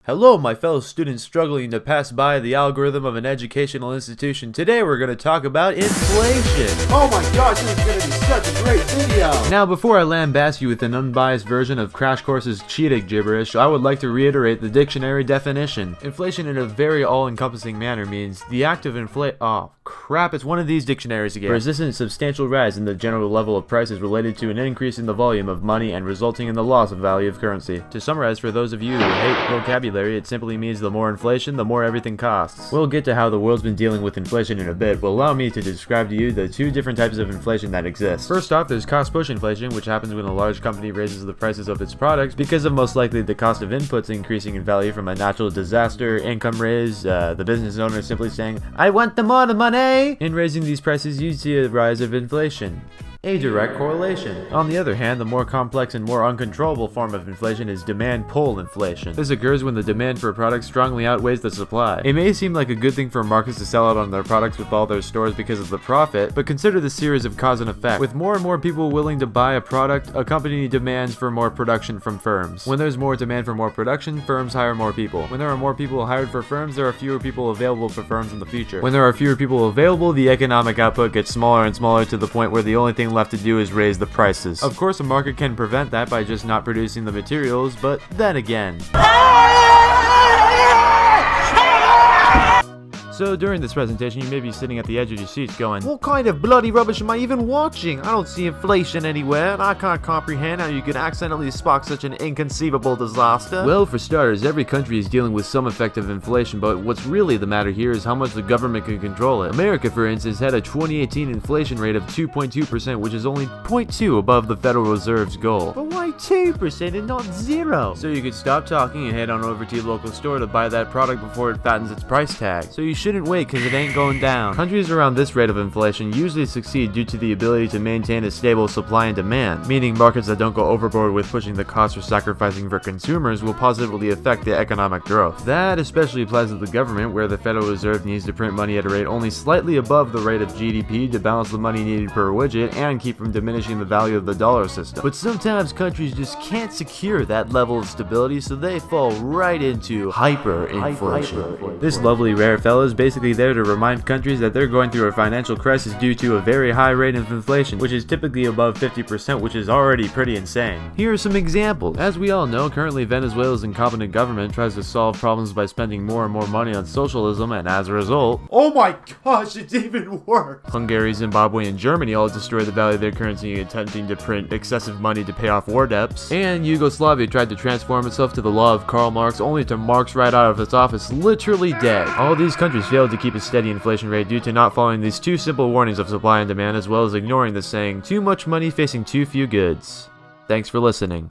Hello, my fellow students struggling to pass by the algorithm of an educational institution. Today we're going to talk about inflation. Oh my gosh, this is going to be such a great video! Now, before I lambast you with an unbiased version of Crash Course's cheating gibberish, I would like to reiterate the dictionary definition. Inflation in a very all-encompassing manner means the act of Oh crap, it's one of these dictionaries again. Persistent substantial rise in the general level of prices related to an increase in the volume of money and resulting in the loss of value of currency. To summarize, for those of you who hate vocabulary, it simply means the more inflation, the more everything costs. We'll get to how the world's been dealing with inflation in a bit, but allow me to describe to you the two different types of inflation that exist. First off, there's cost push inflation, which happens when a large company raises the prices of its products because of most likely the cost of inputs increasing in value from a natural disaster, income raise, the business owner simply saying, "I want the more the money!" In raising these prices, you see a rise of inflation. A direct correlation. On the other hand, the more complex and more uncontrollable form of inflation is demand-pull inflation. This occurs when the demand for a product strongly outweighs the supply. It may seem like a good thing for markets to sell out on their products with all their stores because of the profit, but consider the series of cause and effect. With more and more people willing to buy a product, a company demands for more production from firms. When there's more demand for more production, firms hire more people. When there are more people hired for firms, there are fewer people available for firms in the future. When there are fewer people available, the economic output gets smaller and smaller to the point where the only thing left to do is raise the prices. Of course, a market can prevent that by just not producing the materials, but then again. So during this presentation, you may be sitting at the edge of your seats going, "What kind of bloody rubbish am I even watching? I don't see inflation anywhere, and I can't comprehend how you could accidentally spark such an inconceivable disaster." Well, for starters, every country is dealing with some effect of inflation, but what's really the matter here is how much the government can control it. America, for instance, had a 2018 inflation rate of 2.2%, which is only 0.2 above the Federal Reserve's goal. But why 2% and not 0? So you could stop talking and head on over to your local store to buy that product before it fattens its price tag. So you shouldn't wait because it ain't going down. Countries around this rate of inflation usually succeed due to the ability to maintain a stable supply and demand, meaning markets that don't go overboard with pushing the cost or sacrificing for consumers will positively affect the economic growth. That especially applies to the government, where the Federal Reserve needs to print money at a rate only slightly above the rate of GDP to balance the money needed per widget and keep from diminishing the value of the dollar system. But sometimes countries just can't secure that level of stability, so they fall right into hyperinflation. This lovely rare fella is basically there to remind countries that they're going through a financial crisis due to a very high rate of inflation, which is typically above 50%, which is already pretty insane. Here are some examples. As we all know, currently Venezuela's incompetent government tries to solve problems by spending more and more money on socialism, and as a result, oh my gosh, it's even worse! Hungary, Zimbabwe, and Germany all destroy the value of their currency, attempting to print excessive money to pay off war debts. And Yugoslavia tried to transform itself to the law of Karl Marx, only to march right out of its office literally dead. All these countries failed to keep a steady inflation rate due to not following these two simple warnings of supply and demand, as well as ignoring the saying, "too much money facing too few goods." Thanks for listening.